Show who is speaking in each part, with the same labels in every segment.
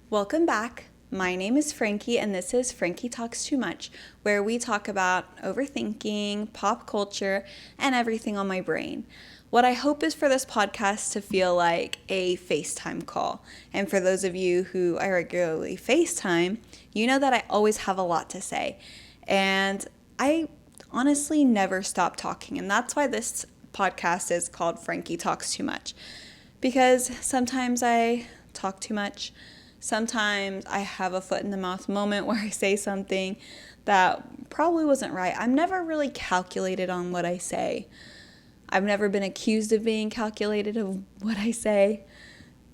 Speaker 1: Welcome back. My name is Frankie, and this is Frankie Talks Too Much, where we talk about overthinking, pop culture, and everything on my brain. What I hope is for this podcast to feel like a FaceTime call. And for those of you who I regularly FaceTime, you know that I always have a lot to say. And I honestly never stop talking. And that's why this podcast is called Frankie Talks Too Much. Because sometimes I talk too much. Sometimes I have a foot in the mouth moment where I say something that probably wasn't right. I'm never really calculated on what I say. I've never been accused of being calculated of what I say.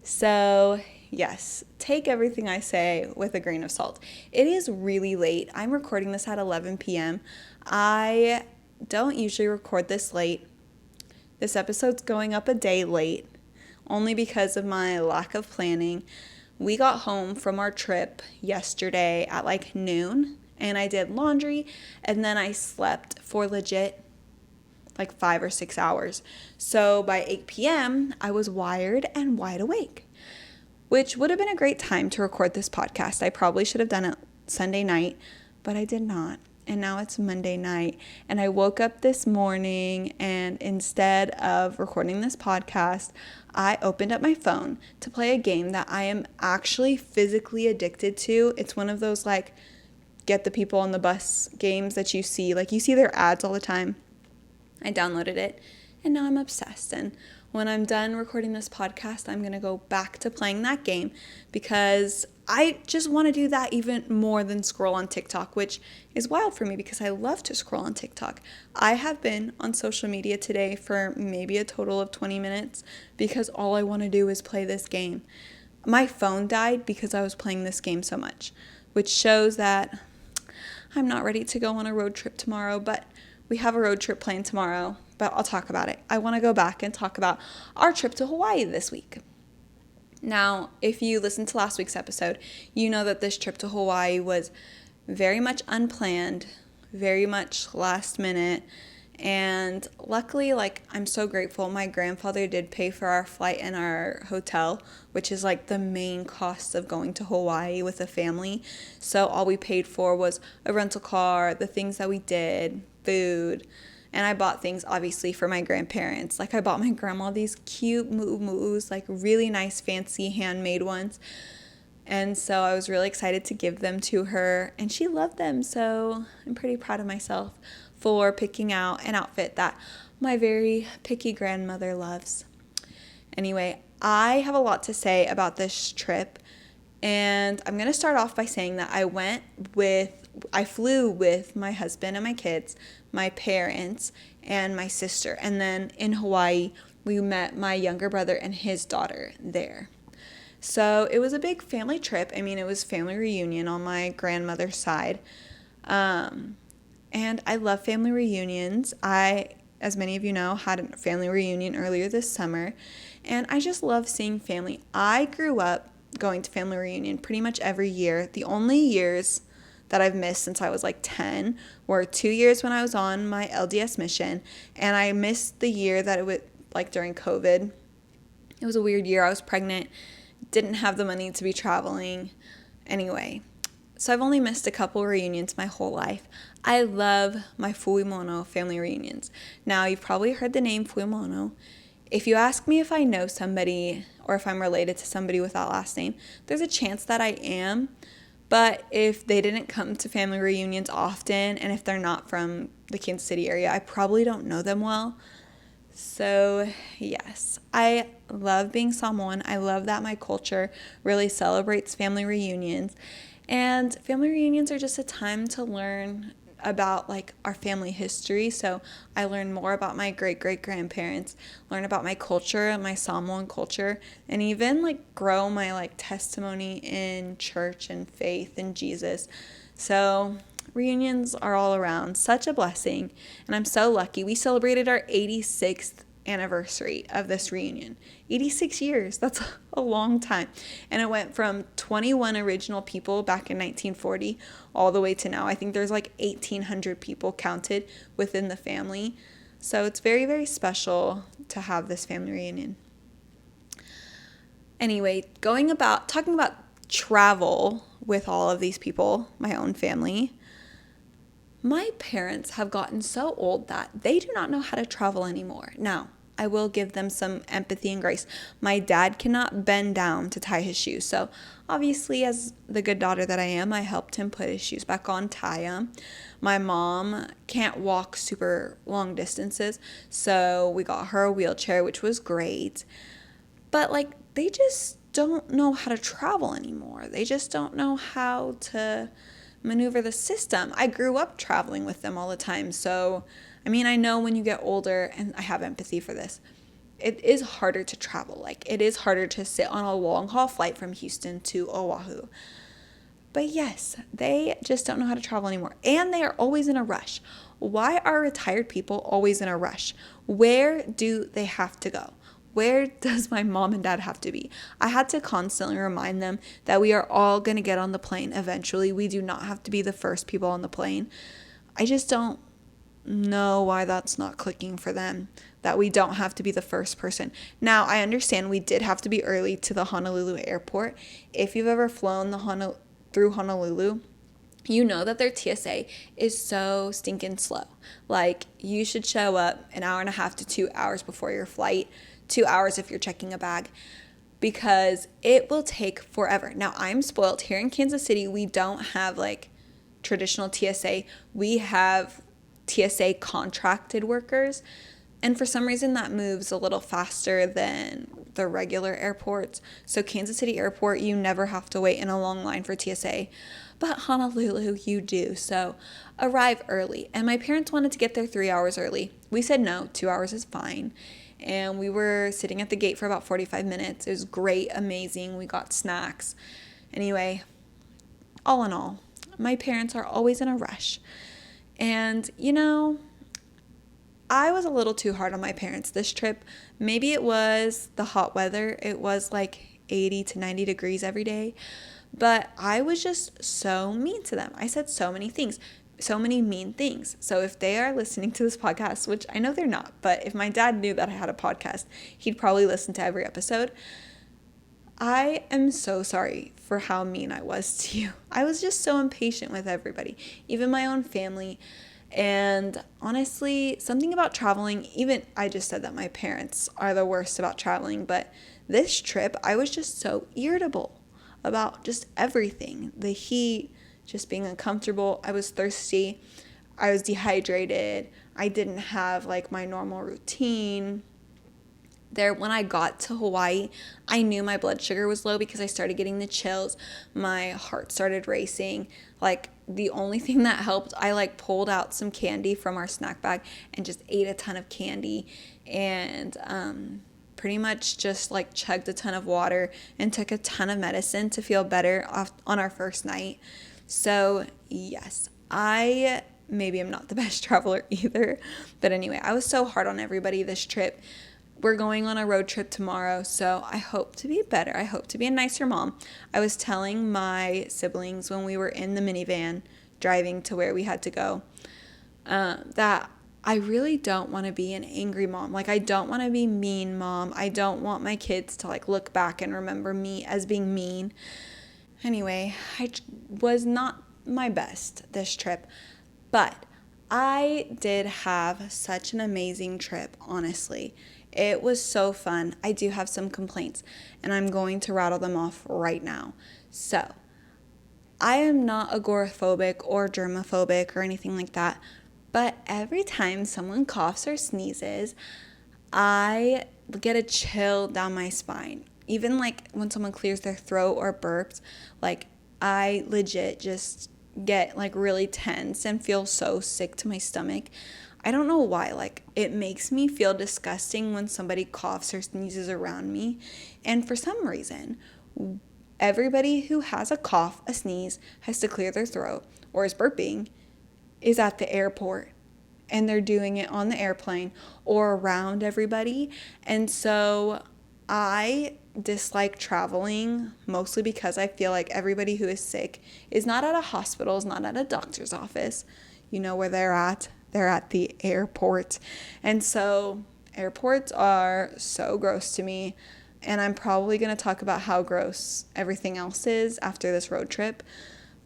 Speaker 1: So, yes, take everything I say with a grain of salt. It is really late. I'm recording this at 11 p.m. I don't usually record this late. This episode's going up a day late, only because of my lack of planning. We got home from our trip yesterday at like noon, and I did laundry, and then I slept for legit like 5 or 6 hours. So by 8 p.m., I was wired and wide awake, which would have been a great time to record this podcast. I probably should have done it Sunday night, but I did not. And now it's Monday night, and I woke up this morning, and instead of recording this podcast, I opened up my phone to play a game that I am actually physically addicted to. It's one of those like get the people on the bus games that you see their ads all the time. I downloaded it, and now I'm obsessed. And when I'm done recording this podcast, I'm going to go back to playing that game because I just want to do that even more than scroll on TikTok, which is wild for me because I love to scroll on TikTok. I have been on social media today for maybe a total of 20 minutes because all I want to do is play this game. My phone died because I was playing this game so much, which shows that I'm not ready to go on a road trip tomorrow, but we have a road trip planned tomorrow, but I'll talk about it. I want to go back and talk about our trip to Hawaii this week. Now, if you listened to last week's episode, you know that this trip to Hawaii was very much unplanned, very much last minute, and luckily, I'm so grateful. My grandfather did pay for our flight and our hotel, which is the main cost of going to Hawaii with a family. So all we paid for was a rental car, the things that we did, food, and I bought things obviously for my grandparents. I bought my grandma these cute moo-moos, really nice fancy handmade ones. And so I was really excited to give them to her, and she loved them. So I'm pretty proud of myself for picking out an outfit that my very picky grandmother loves. Anyway, I have a lot to say about this trip, and I'm going to start off by saying that I flew with my husband and my kids, my parents, and my sister. And then in Hawaii, we met my younger brother and his daughter there. So it was a big family trip. I mean, it was family reunion on my grandmother's side. And I love family reunions. I, as many of you know, had a family reunion earlier this summer. And I just love seeing family. I grew up going to family reunion pretty much every year. The only years that I've missed since I was 10 were 2 years when I was on my LDS mission, and I missed the year that it was during COVID. It was a weird year. I was pregnant, didn't have the money to be traveling. Anyway, so I've only missed a couple reunions my whole life. I love my Fuimono family reunions. Now, you've probably heard the name Fuimono. If you ask me if I know somebody or if I'm related to somebody with that last name, there's a chance that I am. But if they didn't come to family reunions often, and if they're not from the Kansas City area, I probably don't know them well. So, yes, I love being Samoan. I love that my culture really celebrates family reunions. And family reunions are just a time to learn about our family history. So I learned more about my great-great-grandparents, learn about my culture, my Samoan culture, and even grow my testimony in church and faith in Jesus. So reunions are all around such a blessing, and I'm so lucky. We celebrated our 86th anniversary of this reunion. 86 years, that's a long time. And it went from 21 original people back in 1940 all the way to now. I think there's 1,800 people counted within the family. So it's very, very special to have this family reunion. Anyway, talking about travel with all of these people, my own family, my parents have gotten so old that they do not know how to travel anymore. Now, I will give them some empathy and grace. My dad cannot bend down to tie his shoes. So obviously, as the good daughter that I am, I helped him put his shoes back on, tie them. My mom can't walk super long distances. So we got her a wheelchair, which was great. But like, they just don't know how to travel anymore. They just don't know how to maneuver the system. I grew up traveling with them all the time. So I mean, I know when you get older, and I have empathy for this, it is harder to travel. Like, it is harder to sit on a long haul flight from Houston to Oahu. But yes, they just don't know how to travel anymore. And they are always in a rush. Why are retired people always in a rush? Where do they have to go? Where does my mom and dad have to be? I had to constantly remind them that we are all going to get on the plane eventually. We do not have to be the first people on the plane. I just don't know why that's not clicking for them, that we don't have to be the first person. Now, I understand we did have to be early to the Honolulu airport. If you've ever flown through Honolulu, you know that their TSA is so stinking slow. Like, you should show up an hour and a half to 2 hours before your flight, 2 hours if you're checking a bag, because it will take forever. Now, I'm spoiled. Here in Kansas City, we don't have like traditional TSA. We have TSA contracted workers, and for some reason that moves a little faster than the regular airports. So Kansas City Airport, you never have to wait in a long line for TSA, but Honolulu you do. So arrive early, and my parents wanted to get there 3 hours early. We said no, 2 hours is fine, and we were sitting at the gate for about 45 minutes. It was great, amazing. We got snacks. Anyway, all in all, my parents are always in a rush. And, you know, I was a little too hard on my parents this trip. Maybe it was the hot weather. It was like 80 to 90 degrees every day. But I was just so mean to them. I said so many things, so many mean things. So if they are listening to this podcast, which I know they're not, but if my dad knew that I had a podcast, he'd probably listen to every episode. I am so sorry for how mean I was to you. I was just so impatient with everybody, even my own family. And honestly, something about traveling, even I just said that my parents are the worst about traveling, but this trip, I was just so irritable about just everything. The heat, just being uncomfortable. I was thirsty. I was dehydrated. I didn't have like my normal routine. When I got to Hawaii, I knew my blood sugar was low because I started getting the chills. My heart started racing. Like, the only thing that helped, I like pulled out some candy from our snack bag and just ate a ton of candy, and pretty much just like chugged a ton of water and took a ton of medicine to feel better on our first night. So yes, I maybe am not the best traveler either, but anyway, I was so hard on everybody this trip. We're going on a road trip tomorrow, so I hope to be better. I hope to be a nicer mom. I was telling my siblings when we were in the minivan driving to where we had to go, that I really don't want to be an angry mom. Like, I don't want to be mean mom. I don't want my kids to like look back and remember me as being mean. Anyway, I was not my best this trip, but I did have such an amazing trip, honestly. It was so fun. I do have some complaints, and I'm going to rattle them off right now. So, I am not agoraphobic or germophobic or anything like that, but every time someone coughs or sneezes, I get a chill down my spine. Even like when someone clears their throat or burps, like I legit just get like really tense and feel so sick to my stomach. I don't know why, like it makes me feel disgusting when somebody coughs or sneezes around me. And for some reason, everybody who has a cough, a sneeze, has to clear their throat or is burping is at the airport. And they're doing it on the airplane or around everybody. And so I dislike traveling mostly because I feel like everybody who is sick is not at a hospital, is not at a doctor's office. You know where they're at? They're at the airport. And so airports are so gross to me. And I'm probably going to talk about how gross everything else is after this road trip.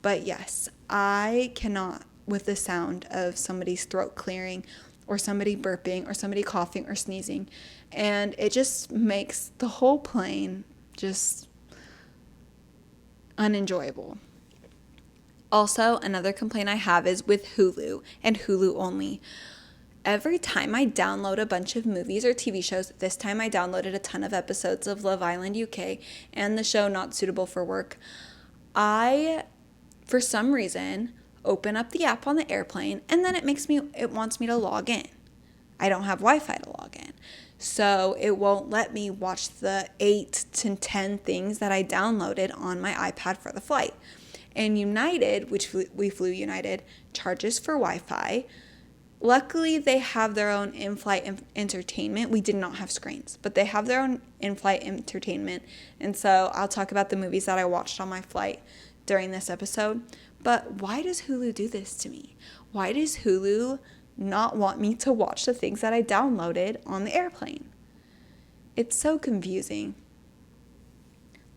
Speaker 1: But yes, I cannot with the sound of somebody's throat clearing or somebody burping or somebody coughing or sneezing. And it just makes the whole plane just unenjoyable. Also, another complaint I have is with Hulu and Hulu only. Every time I download a bunch of movies or TV shows, this time I downloaded a ton of episodes of Love Island UK and the show Not Suitable for Work. I, for some reason, open up the app on the airplane and then it wants me to log in. I don't have Wi-Fi to log in. So it won't let me watch the 8 to 10 things that I downloaded on my iPad for the flight. And United, which we flew United, charges for Wi-Fi. Luckily, they have their own in-flight entertainment. We did not have screens, but they have their own in-flight entertainment. And so I'll talk about the movies that I watched on my flight during this episode. But why does Hulu do this to me? Why does Hulu not want me to watch the things that I downloaded on the airplane? It's so confusing.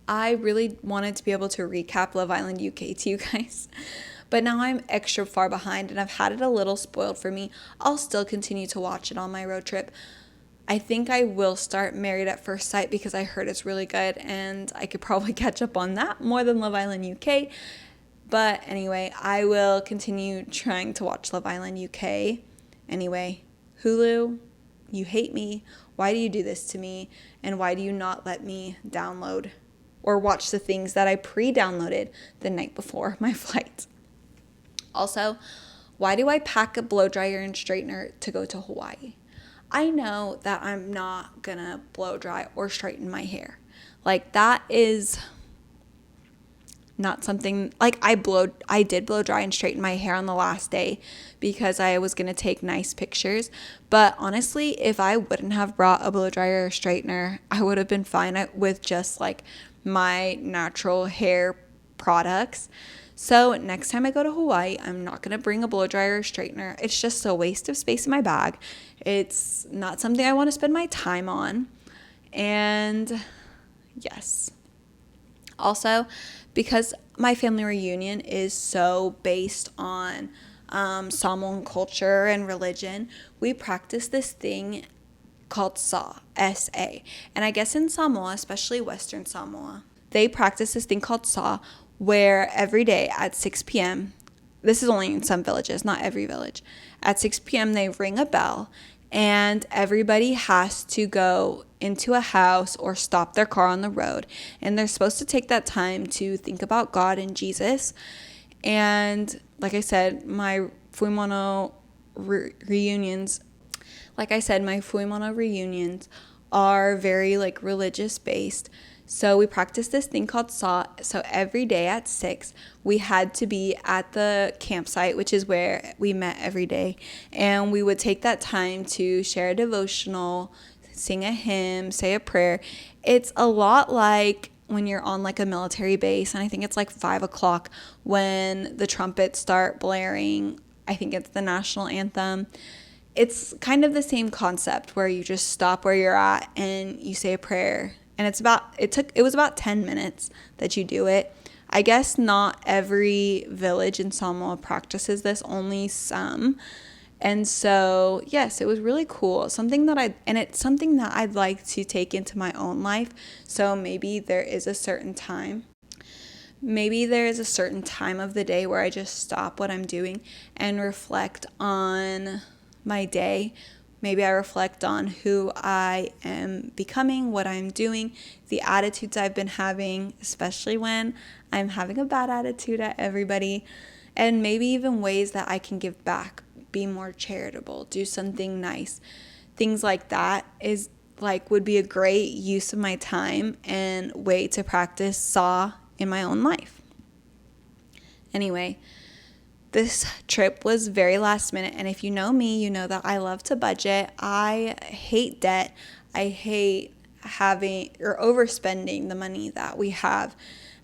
Speaker 1: I really wanted to be able to recap Love Island UK to you guys, but now I'm extra far behind and I've had it a little spoiled for me. I'll still continue to watch it on my road trip. I think I will start Married at First Sight because I heard it's really good and I could probably catch up on that more than Love Island UK. But anyway, I will continue trying to watch Love Island UK. Anyway, Hulu, you hate me. Why do you do this to me? And why do you not let me download or watch the things that I pre-downloaded the night before my flight? Also, why do I pack a blow dryer and straightener to go to Hawaii? I know that I'm not gonna blow dry or straighten my hair. Like, that is not something, like, I did blow dry and straighten my hair on the last day because I was gonna take nice pictures. But honestly, if I wouldn't have brought a blow dryer or straightener, I would have been fine with just like my natural hair products. So next time I go to Hawaii, I'm not gonna bring a blow dryer or straightener. It's just a waste of space in my bag. It's not something I want to spend my time on. And yes. Also, because my family reunion is so based on Samoan culture and religion, we practice this thing called SA, S-A. And I guess in Samoa, especially Western Samoa, they practice this thing called SA where every day at 6 p.m., this is only in some villages, not every village, at 6 p.m. they ring a bell and everybody has to go into a house or stop their car on the road. And they're supposed to take that time to think about God and Jesus. And like I said, my Fuimono reunions are very like religious based. So we practiced this thing called SAW. So every day at 6, we had to be at the campsite, which is where we met every day. And we would take that time to share a devotional, sing a hymn, say a prayer. It's a lot like when you're on like a military base. And I think it's like 5 o'clock when the trumpets start blaring. I think it's the national anthem. It's kind of the same concept where you just stop where you're at and you say a prayer. And it was about 10 minutes that you do it. I guess not every village in Samoa practices this, only some. And so, yes, it was really cool. It's something that I'd like to take into my own life. So maybe there is a certain time of the day where I just stop what I'm doing and reflect on my day. Maybe I reflect on who I am becoming, what I'm doing, the attitudes I've been having, especially when I'm having a bad attitude at everybody, and maybe even ways that I can give back, be more charitable, do something nice. Things like that would be a great use of my time and way to practice SAW in my own life. Anyway, this trip was very last minute, and if you know me, you know that I love to budget. I hate debt. I hate having or overspending the money that we have.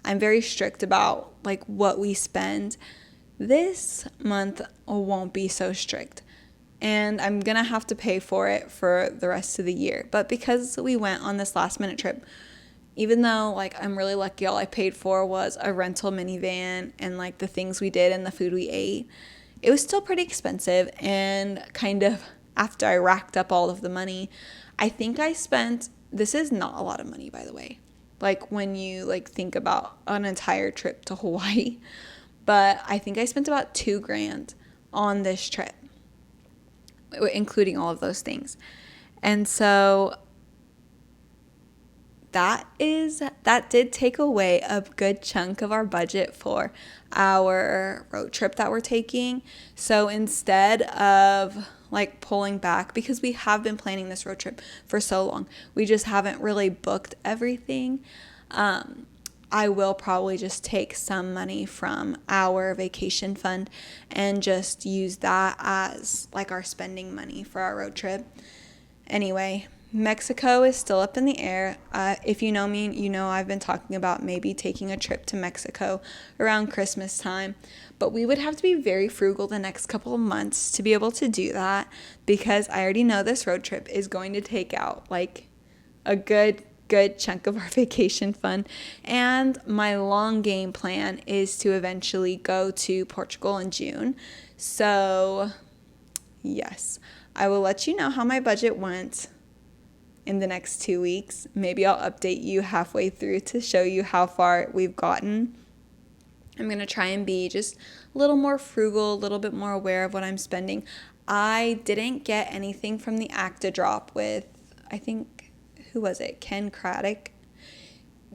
Speaker 1: I'm very strict about like what we spend. This month won't be so strict. and I'm gonna have to pay for it for the rest of the year. But because we went on this last minute trip, even though like I'm really lucky, all I paid for was a rental minivan and like the things we did and the food we ate, it was still pretty expensive. And kind of after I racked up all of the money, I think I spent, this is not a lot of money, by the way, like when you like think about an entire trip to Hawaii, but I think I spent about $2,000 on this trip, including all of those things. And so that did take away a good chunk of our budget for our road trip that we're taking. So instead of like pulling back, because we have been planning this road trip for so long, we just haven't really booked everything. I will probably just take some money from our vacation fund and just use that as like our spending money for our road trip. Anyway, Mexico is still up in the air. If you know me, you know I've been talking about maybe taking a trip to Mexico around Christmas time. But we would have to be very frugal the next couple of months to be able to do that, because I already know this road trip is going to take out like a good chunk of our vacation fund. And my long game plan is to eventually go to Portugal in June. So yes, I will let you know how my budget went in the next 2 weeks. Maybe I'll update you halfway through to show you how far we've gotten. I'm going to try and be just a little more frugal, a little bit more aware of what I'm spending. I didn't get anything from the Acta drop with, I think, who was it? Ken Craddock.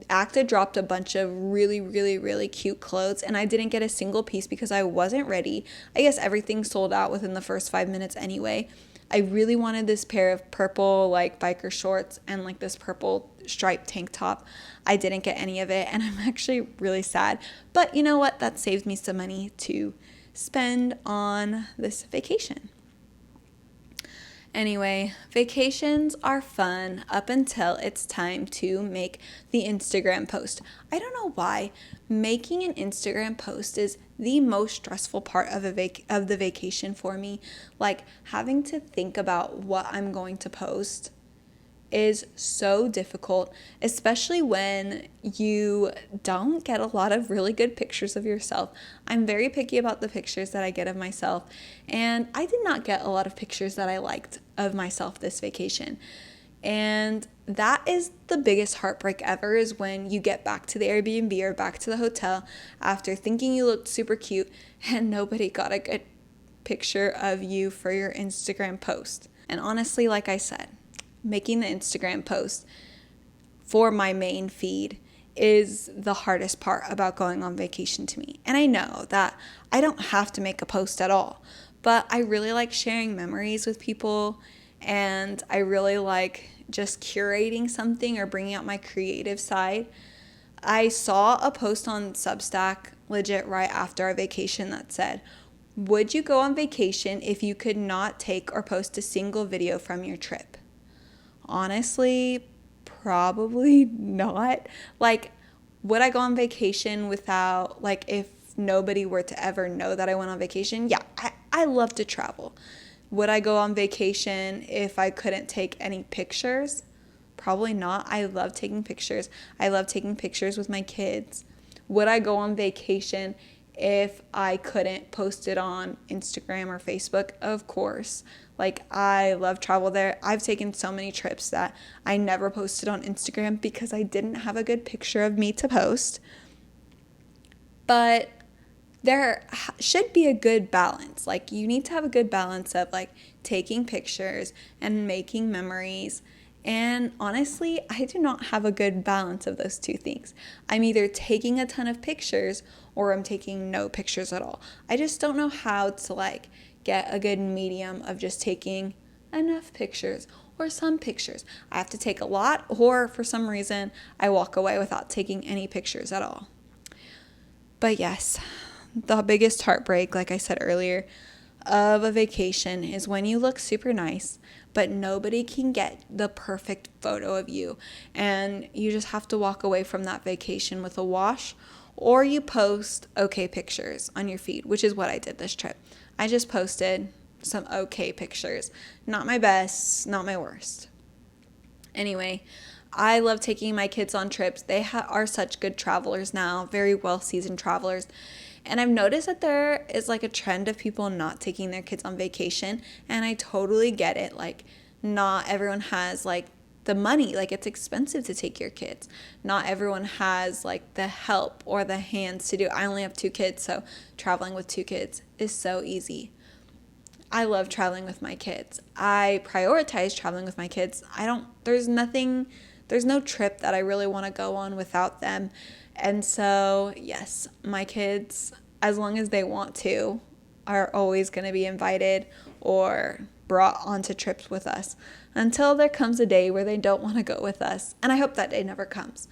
Speaker 1: Acta dropped a bunch of really cute clothes, and I didn't get a single piece because I wasn't ready. I guess everything sold out within the first 5 minutes anyway. I really wanted this pair of purple like biker shorts and like this purple striped tank top. I didn't get any of it, and I'm actually really sad. But you know what? That saves me some money to spend on this vacation. Anyway, vacations are fun up until it's time to make the Instagram post. I don't know why. Making an Instagram post is the most stressful part of the vacation for me. Like having to think about what I'm going to post is so difficult, especially when you don't get a lot of really good pictures of yourself. I'm very picky about the pictures that I get of myself, and I did not get a lot of pictures that I liked of myself this vacation. And that is the biggest heartbreak ever, is when you get back to the Airbnb or back to the hotel after thinking you looked super cute and nobody got a good picture of you for your Instagram post. And honestly, like I said, making the Instagram post for my main feed is the hardest part about going on vacation to me. And I know that I don't have to make a post at all, but I really like sharing memories with people, and I really like just curating something or bringing out my creative side. I saw a post on Substack legit right after our vacation that said, "Would you go on vacation if you could not take or post a single video from your trip?" Honestly, probably not. Like, would I go on vacation without, like, if nobody were to ever know that I went on vacation? Yeah, I love to travel. Would I go on vacation if I couldn't take any pictures? Probably not. I love taking pictures. I love taking pictures with my kids. Would I go on vacation if I couldn't post it on Instagram or Facebook? Of course. Like, I love travel there. I've taken so many trips that I never posted on Instagram because I didn't have a good picture of me to post. But there should be a good balance. Like, you need to have a good balance of like taking pictures and making memories. And honestly, I do not have a good balance of those two things. I'm either taking a ton of pictures or I'm taking no pictures at all. I just don't know how to like get a good medium of just taking enough pictures or some pictures. I have to take a lot, or for some reason I walk away without taking any pictures at all. But yes, the biggest heartbreak, like I said earlier, of a vacation is when you look super nice, but nobody can get the perfect photo of you. And you just have to walk away from that vacation with a wash, or you post okay pictures on your feed, which is what I did this trip. I just posted some okay pictures. Not my best, not my worst. Anyway, I love taking my kids on trips. They are such good travelers now, very well-seasoned travelers. And I've noticed that there is like a trend of people not taking their kids on vacation. And I totally get it. Like, not everyone has like the money. Like, it's expensive to take your kids. Not everyone has like the help or the hands to do. I only have 2 kids, so traveling with 2 kids is so easy. I love traveling with my kids. I prioritize traveling with my kids. There's no trip that I really want to go on without them. And so, yes, my kids, as long as they want to, are always going to be invited or brought onto trips with us until there comes a day where they don't want to go with us. And I hope that day never comes.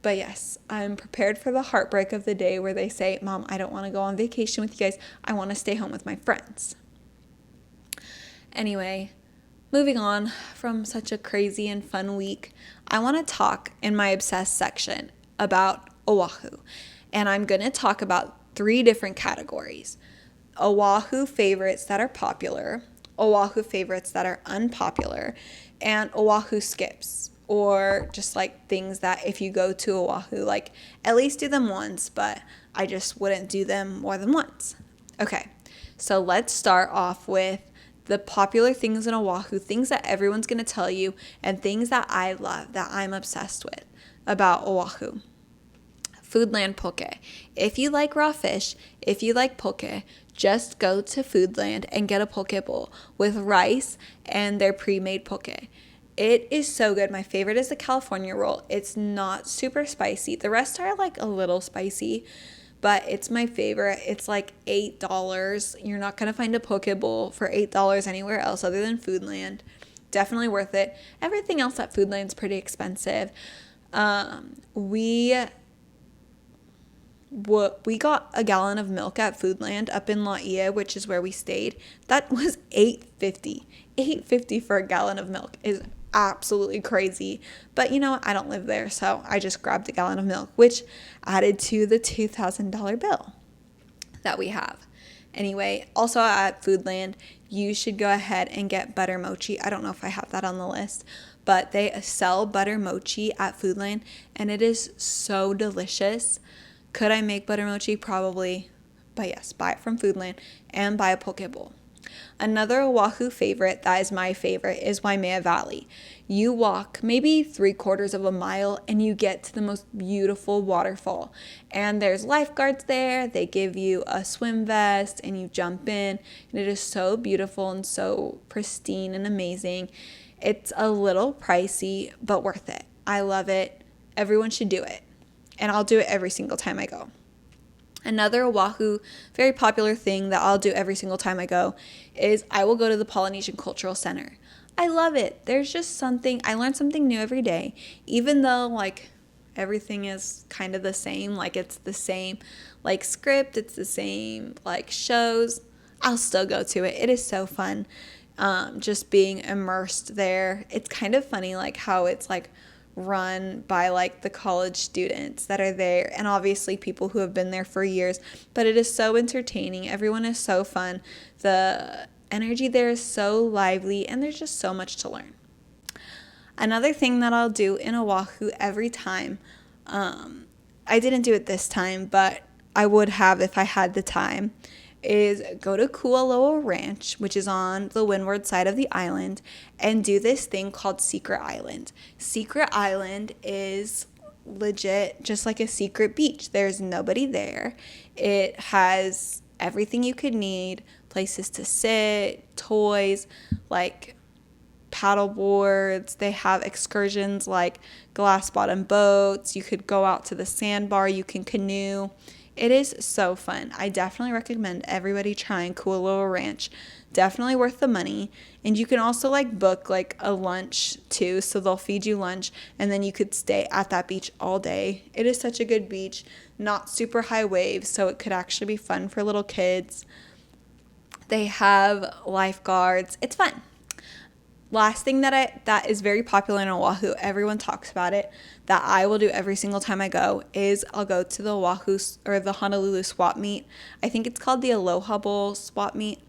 Speaker 1: But yes, I'm prepared for the heartbreak of the day where they say, Mom, I don't want to go on vacation with you guys. I want to stay home with my friends. Anyway, moving on from such a crazy and fun week, I want to talk in my obsessed section about Oahu. And I'm going to talk about 3 different categories. Oahu favorites that are popular, Oahu favorites that are unpopular, and Oahu skips, or just like things that if you go to Oahu, like at least do them once, but I just wouldn't do them more than once. Okay, so let's start off with the popular things in Oahu, things that everyone's going to tell you, and things that I love, that I'm obsessed with about Oahu. Foodland poke. If you like raw fish, if you like poke, just go to Foodland and get a poke bowl with rice and their pre-made poke. It is so good. My favorite is the California roll. It's not super spicy. The rest are like a little spicy, but it's my favorite. It's like $8. You're not going to find a poke bowl for $8 anywhere else other than Foodland. Definitely worth it. Everything else at Foodland's pretty expensive. We got a gallon of milk at Foodland up in Laie, which is where we stayed. That was $8.50. $8.50 for a gallon of milk is absolutely crazy. But you know what? I don't live there, so I just grabbed a gallon of milk, which added to the $2,000 bill that we have. Anyway, also at Foodland, you should go ahead and get butter mochi. I don't know if I have that on the list, but they sell butter mochi at Foodland, and it is so delicious. Could I make butter mochi? Probably. But yes, buy it from Foodland and buy a poke bowl. Another Oahu favorite that is my favorite is Waimea Valley. You walk maybe 3/4 of a mile and you get to the most beautiful waterfall. And there's lifeguards there. They give you a swim vest and you jump in. And it is so beautiful and so pristine and amazing. It's a little pricey, but worth it. I love it. Everyone should do it. And I'll do it every single time I go. Another Oahu very popular thing that I'll do every single time I go is I will go to the Polynesian Cultural Center. I love it. There's just something, I learn something new every day, even though like everything is kind of the same, like it's the same like script, it's the same like shows. I'll still go to it. It is so fun. Just being immersed there. It's kind of funny like how it's like run by like the college students that are there and obviously people who have been there for years, but it is so entertaining. Everyone is so fun. The energy there is so lively and there's just so much to learn. Another thing that I'll do in Oahu every time, I didn't do it this time, but I would have if I had the time, is go to Kualoa Ranch, which is on the windward side of the island, and do this thing called Secret Island. Secret Island is legit just like a secret beach. There's nobody there. It has everything you could need, places to sit, toys, like paddle boards. They have excursions like glass bottom boats. You could go out to the sandbar. You can canoe. It is so fun. I definitely recommend everybody trying Kualoa Ranch. Definitely worth the money. And you can also like book like a lunch too. So they'll feed you lunch and then you could stay at that beach all day. It is such a good beach. Not super high waves, so it could actually be fun for little kids. They have lifeguards. It's fun. Last thing that is very popular in Oahu, everyone talks about it, that I will do every single time I go, is I'll go to the Oahu or the Honolulu swap meet. I think it's called the Aloha Bowl swap meet.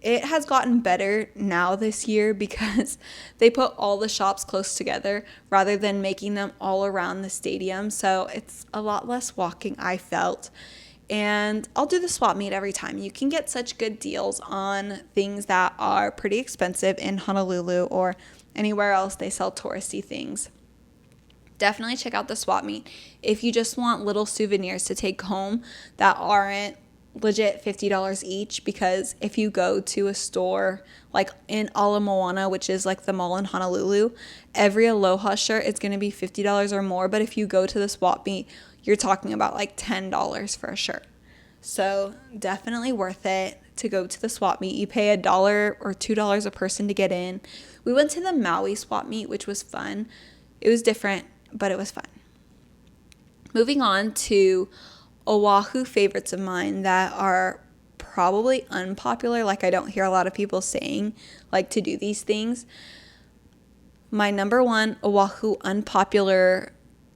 Speaker 1: It has gotten better now this year because they put all the shops close together rather than making them all around the stadium. So it's a lot less walking, I felt. And I'll do the swap meet every time. You can get such good deals on things that are pretty expensive in Honolulu or anywhere else they sell touristy things. Definitely check out the swap meet if you just want little souvenirs to take home that aren't legit $50 each, because if you go to a store like in Ala Moana, which is like the mall in Honolulu, every Aloha shirt is going to be $50 or more, but if you go to the swap meet, you're talking about like $10 for a shirt. So definitely worth it to go to the swap meet. You pay $1 or $2 a person to get in. We went to the Maui swap meet, which was fun. It was different, but it was fun. Moving on to Oahu favorites of mine that are probably unpopular, like I don't hear a lot of people saying like to do these things. My number one Oahu unpopular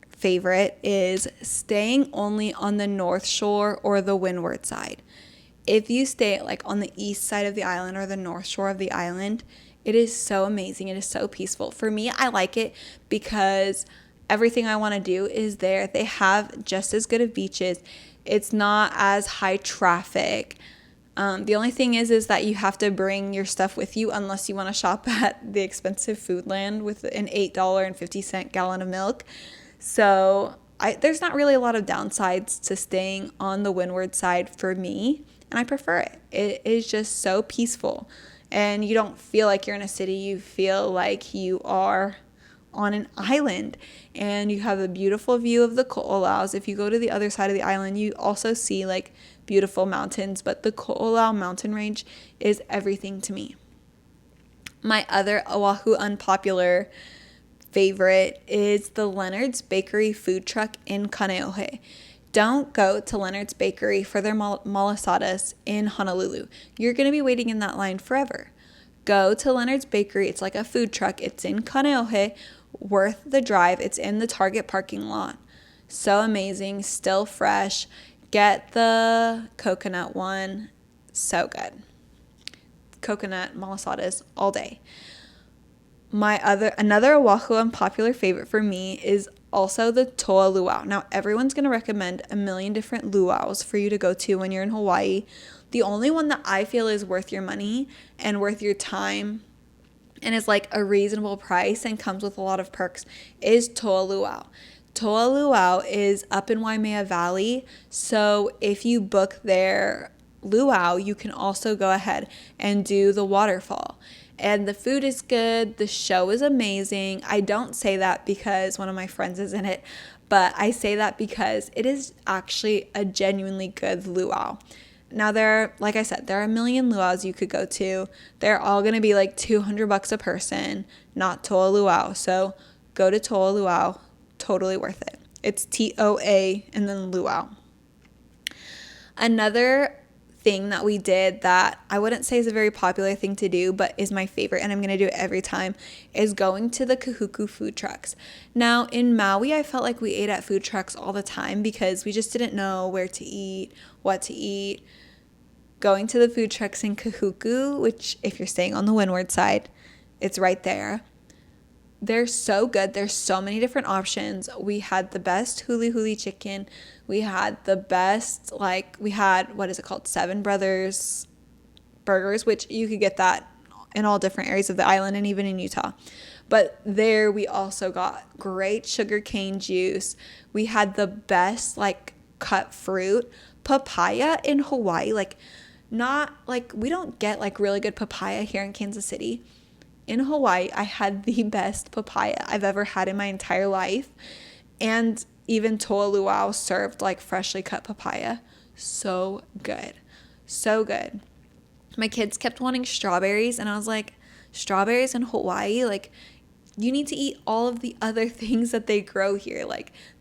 Speaker 1: favorite is staying only on the North Shore or the windward side. If you stay like on the east side of the island or the North Shore of the island, it is so amazing. It is so peaceful. For me, I like it because everything I want to do is there. They have just as good of beaches. It's not as high traffic. The only thing is that you have to bring your stuff with you unless you want to shop at the expensive Foodland with an $8.50 gallon of milk. So there's not really a lot of downsides to staying on the windward side for me, and I prefer it. It is just so peaceful, and you don't feel like you're in a city. You feel like you are on an island, and you have a beautiful view of the Ko'olaus. If you go to the other side of the island, you also see like beautiful mountains, but the Ko'olau mountain range is everything to me. My other Oahu unpopular favorite is the Leonard's Bakery food truck in Kaneohe. Don't go to Leonard's Bakery for their malasadas in Honolulu. You're going to be waiting in that line forever. Go to Leonard's Bakery. It's like a food truck. It's in Kaneohe. Worth the drive. It's in the Target parking lot. So amazing. Still fresh. Get the coconut one. So good. Coconut malasadas all day. Another Oahu unpopular favorite for me is also the Toa Luau. Now, everyone's going to recommend a million different luau's for you to go to when you're in Hawaii. The only one that I feel is worth your money and worth your time and is like a reasonable price and comes with a lot of perks is Toa Luau. Toa Luau is up in Waimea Valley, so if you book their luau, you can also go ahead and do the waterfall. And the food is good. The show is amazing. I don't say that because one of my friends is in it, but I say that because it is actually a genuinely good luau. Now like I said, there are a million luau's you could go to. They're all going to be like $200 a person, not Toa Luau. So go to Toa Luau. Totally worth it. It's TOA and then luau. Another thing that we did that I wouldn't say is a very popular thing to do, but is my favorite, and I'm going to do it every time, is going to the Kahuku food trucks. Now, in Maui, I felt like we ate at food trucks all the time because we just didn't know where to eat, what to eat. Going to the food trucks in Kahuku, which if you're staying on the windward side, it's right there. They're so good. There's so many different options. We had the best huli huli chicken. We had the best, what is it called? Seven Brothers burgers, which you could get that in all different areas of the island and even in Utah. But there we also got great sugarcane juice. We had the best, cut fruit. Papaya in Hawaii, we don't get, really good papaya here in Kansas City. In Hawaii, I had the best papaya I've ever had in my entire life. And even Toa Luau served freshly cut papaya. So good. So good. My kids kept wanting strawberries, and I was like, strawberries in Hawaii? You need to eat all of the other things that they grow here,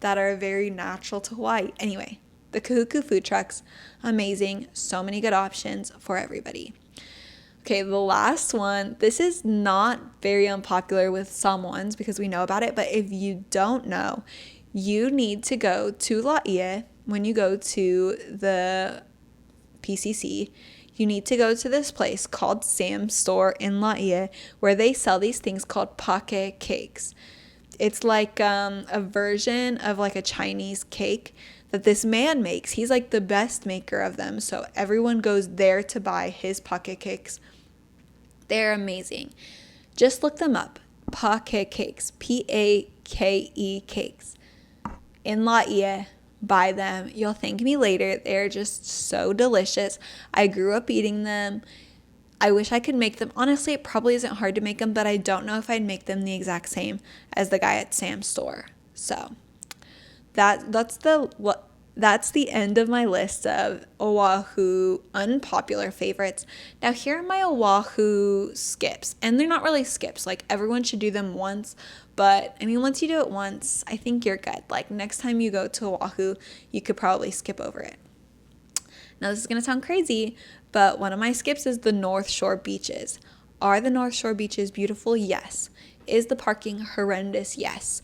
Speaker 1: that are very natural to Hawaii. Anyway, the Kahuku food trucks, amazing. So many good options for everybody. Okay, the last one, this is not very unpopular with some ones because we know about it, but if you don't know, you need to go to Laie when you go to the PCC. you need to go to this place called Sam's Store in Laie, where they sell these things called pake cakes. It's like a version of like a Chinese cake that this man makes. He's like the best maker of them. So everyone goes there to buy his pake cakes. They're amazing. Just look them up. Pake cakes. Pake cakes. In Laie. Buy them. You'll thank me later. They're just so delicious. I grew up eating them. I wish I could make them. Honestly, it probably isn't hard to make them, but I don't know if I'd make them the exact same as the guy at Sam's Store. So that's the end of my list of Oahu unpopular favorites. Now here are my Oahu skips, and they're not really skips. Like, everyone should do them once, but I mean, once you do it once, I think you're good. Like, next time you go to Oahu, you could probably skip over it. Now, this is going to sound crazy, but one of my skips is the North Shore beaches. Are the North Shore beaches beautiful? Yes. Is the parking horrendous? Yes.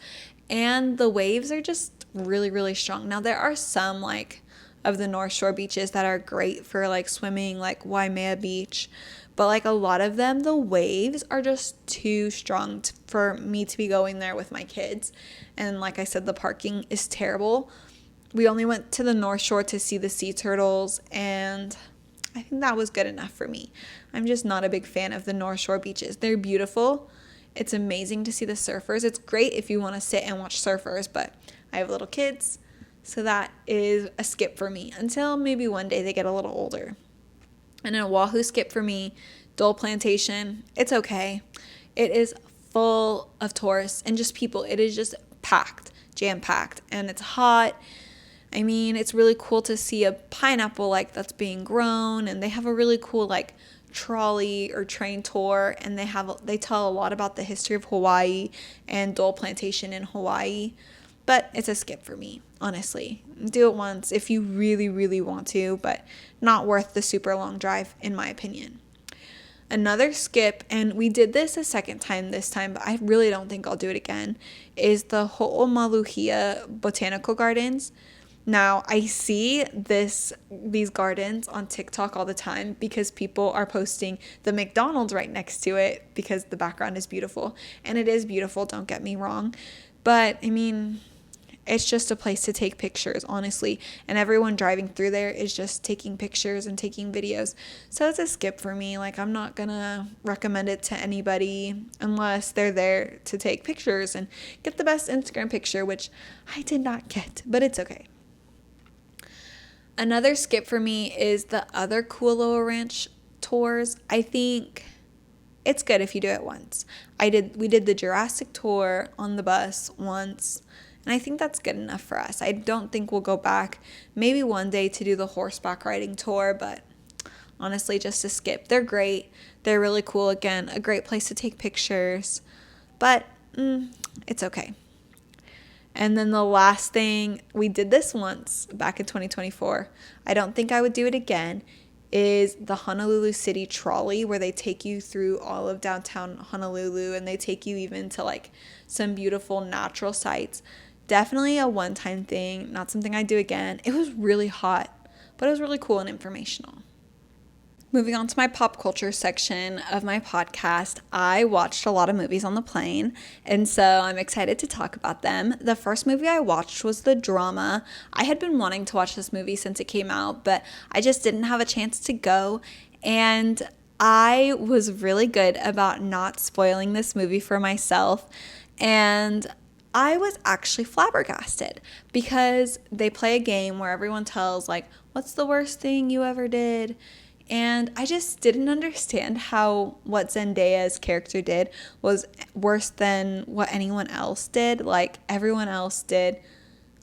Speaker 1: And the waves are just really, really strong. Now, there are some, like, of the North Shore beaches that are great for, like, swimming, like Waimea Beach. But, like, a lot of them, the waves are just too strong for me to be going there with my kids. And like I said, the parking is terrible. We only went to the North Shore to see the sea turtles, and I think that was good enough for me. I'm just not a big fan of the North Shore beaches. They're beautiful. It's amazing to see the surfers. It's great if you want to sit and watch surfers, but I have little kids, so that is a skip for me until maybe one day they get a little older. And an Oahu skip for me, Dole Plantation. It's okay. It is full of tourists and just people. It is just packed, jam-packed, and it's hot. I mean, it's really cool to see a pineapple like that's being grown, and they have a really cool like trolley or train tour, and they tell a lot about the history of Hawaii and Dole Plantation in Hawaii. But it's a skip for me, honestly. Do it once if you really, really want to, but not worth the super long drive, in my opinion. Another skip, and we did this a second time this time, but I really don't think I'll do it again, is the Ho'omaluhia Botanical Gardens. Now, I see these gardens on TikTok all the time because people are posting the McDonald's right next to it because the background is beautiful. And it is beautiful, don't get me wrong. But, I mean, it's just a place to take pictures, honestly. And everyone driving through there is just taking pictures and taking videos. So it's a skip for me. Like, I'm not going to recommend it to anybody unless they're there to take pictures and get the best Instagram picture, which I did not get, but it's okay. Another skip for me is the other Kualoa Ranch tours. I think it's good if you do it once. We did the Jurassic tour on the bus once, and I think that's good enough for us. I don't think we'll go back maybe one day to do the horseback riding tour, but honestly, just a skip. They're great. They're really cool. Again, a great place to take pictures, but it's okay. And then the last thing, we did this once back in 2024. I don't think I would do it again, is the Honolulu City trolley, where they take you through all of downtown Honolulu, and they take you even to like some beautiful natural sites. Definitely a one-time thing, not something I'd do again. It was really hot, but it was really cool and informational. Moving on to my pop culture section of my podcast, I watched a lot of movies on the plane, and so I'm excited to talk about them. The first movie I watched was the drama. I had been wanting to watch this movie since it came out, but I just didn't have a chance to go, and I was really good about not spoiling this movie for myself, and I was actually flabbergasted because they play a game where everyone tells, like, what's the worst thing you ever did? And I just didn't understand how what Zendaya's character did was worse than what anyone else did. Like, everyone else did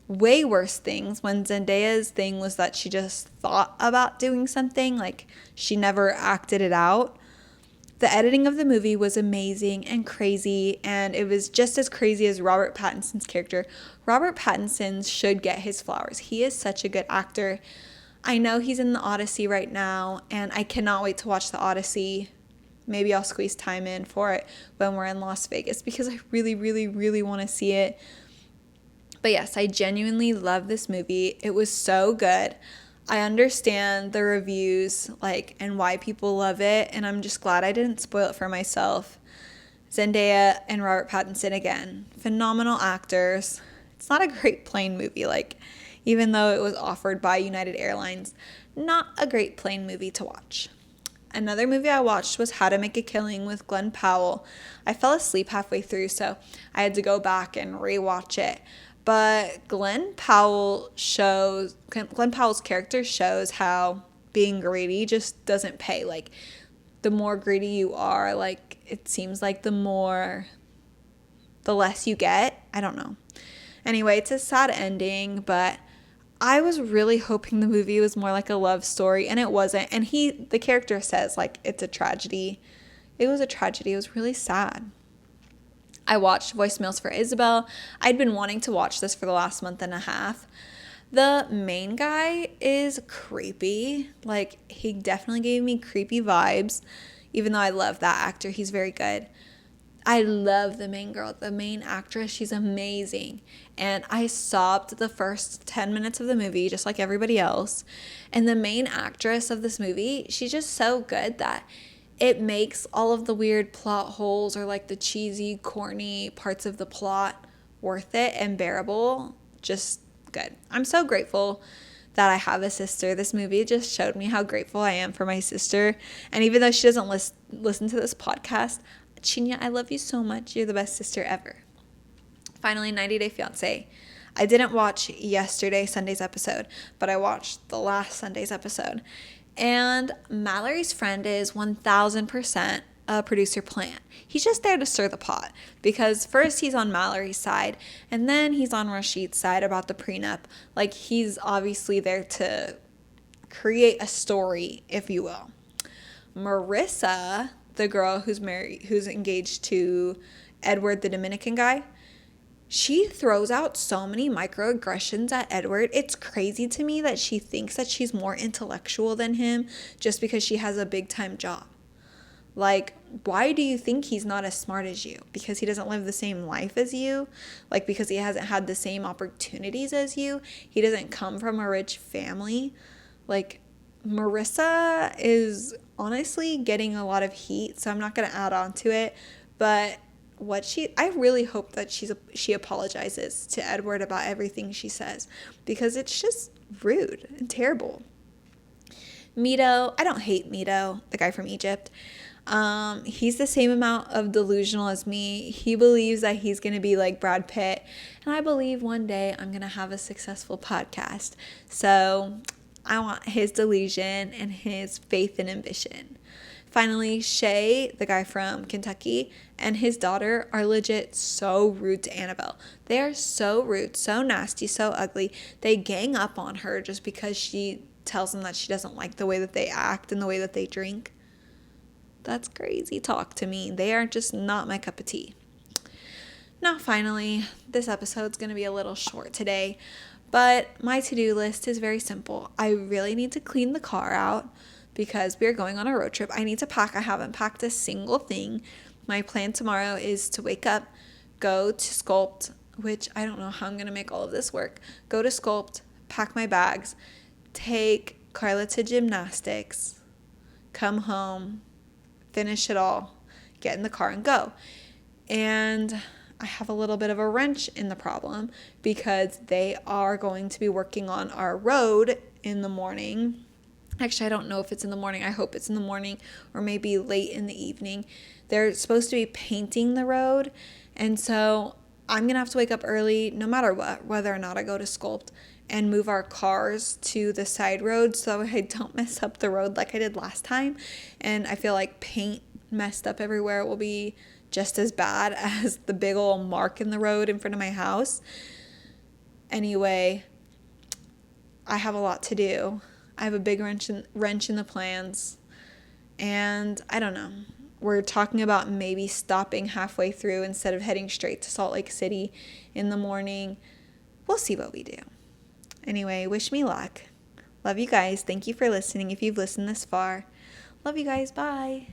Speaker 1: way worse things when Zendaya's thing was that she just thought about doing something. Like, she never acted it out. The editing of the movie was amazing and crazy, and it was just as crazy as Robert Pattinson's character. Robert Pattinson should get his flowers. He is such a good actor. I know he's in the Odyssey right now, and I cannot wait to watch the Odyssey. Maybe I'll squeeze time in for it when we're in Las Vegas because I really, really, really want to see it. But yes, I genuinely love this movie. It was so good. I understand the reviews, like, and why people love it, and I'm just glad I didn't spoil it for myself. Zendaya and Robert Pattinson again, phenomenal actors. It's not a great plane movie, like, even though it was offered by United Airlines, not a great plane movie to watch. Another movie I watched was How to Make a Killing with Glenn Powell. I fell asleep halfway through, so I had to go back and rewatch it. But Glenn Powell's character shows how being greedy just doesn't pay. Like, the more greedy you are, like, it seems like the less you get. I don't know. Anyway, it's a sad ending, but I was really hoping the movie was more like a love story, and it wasn't. And the character says, like, it's a tragedy. It was a tragedy. It was really sad. I watched Voicemails for Isabel. I'd been wanting to watch this for the last month and a half. The main guy is creepy. Like, he definitely gave me creepy vibes, even though I love that actor. He's very good. I love the main girl, the main actress. She's amazing. And I sobbed the first 10 minutes of the movie, just like everybody else. And the main actress of this movie, she's just so good that it makes all of the weird plot holes or like the cheesy, corny parts of the plot worth it and bearable. Just good. I'm so grateful that I have a sister. This movie just showed me how grateful I am for my sister. And even though she doesn't listen to this podcast, Chinya, I love you so much. You're the best sister ever. Finally, 90 Day Fiancé. I didn't watch Sunday's episode, but I watched the last Sunday's episode. And Mallory's friend is 1000% a producer plant. He's just there to stir the pot because first he's on Mallory's side and then he's on Rashid's side about the prenup. Like, he's obviously there to create a story, if you will. Marissa, the girl who's engaged to Edward, the Dominican guy, she throws out so many microaggressions at Edward. It's crazy to me that she thinks that she's more intellectual than him just because she has a big-time job. Like, why do you think he's not as smart as you? Because he doesn't live the same life as you? Like, because he hasn't had the same opportunities as you? He doesn't come from a rich family? Like, Marissa is honestly getting a lot of heat, so I'm not going to add on to it. But I really hope that she apologizes to Edward about everything she says, because it's just rude and terrible. Mito, I don't hate Mito, the guy from Egypt. He's the same amount of delusional as me. He believes that he's going to be like Brad Pitt, and I believe one day I'm going to have a successful podcast. So I want his delusion and his faith and ambition. Finally, Shay, the guy from Kentucky, and his daughter are legit so rude to Annabelle. They are so rude, so nasty, so ugly. They gang up on her just because she tells them that she doesn't like the way that they act and the way that they drink. That's crazy talk to me. They are just not my cup of tea. Now, finally, this episode's going to be a little short today, but my to-do list is very simple. I really need to clean the car out because we're going on a road trip. I need to pack. I haven't packed a single thing. My plan tomorrow is to wake up, go to Sculpt, which I don't know how I'm going to make all of this work. Go to Sculpt, pack my bags, take Carla to gymnastics, come home, finish it all, get in the car and go. And I have a little bit of a wrench in the problem because they are going to be working on our road in the morning. Actually, I don't know if it's in the morning. I hope it's in the morning or maybe late in the evening. They're supposed to be painting the road. And so I'm going to have to wake up early no matter what, whether or not I go to Sculpt, and move our cars to the side road so I don't mess up the road like I did last time. And I feel like paint messed up everywhere will be just as bad as the big old mark in the road in front of my house. Anyway, I have a lot to do. I have a big wrench in the plans, and I don't know. We're talking about maybe stopping halfway through instead of heading straight to Salt Lake City in the morning. We'll see what we do. Anyway, wish me luck. Love you guys. Thank you for listening if you've listened this far. Love you guys. Bye.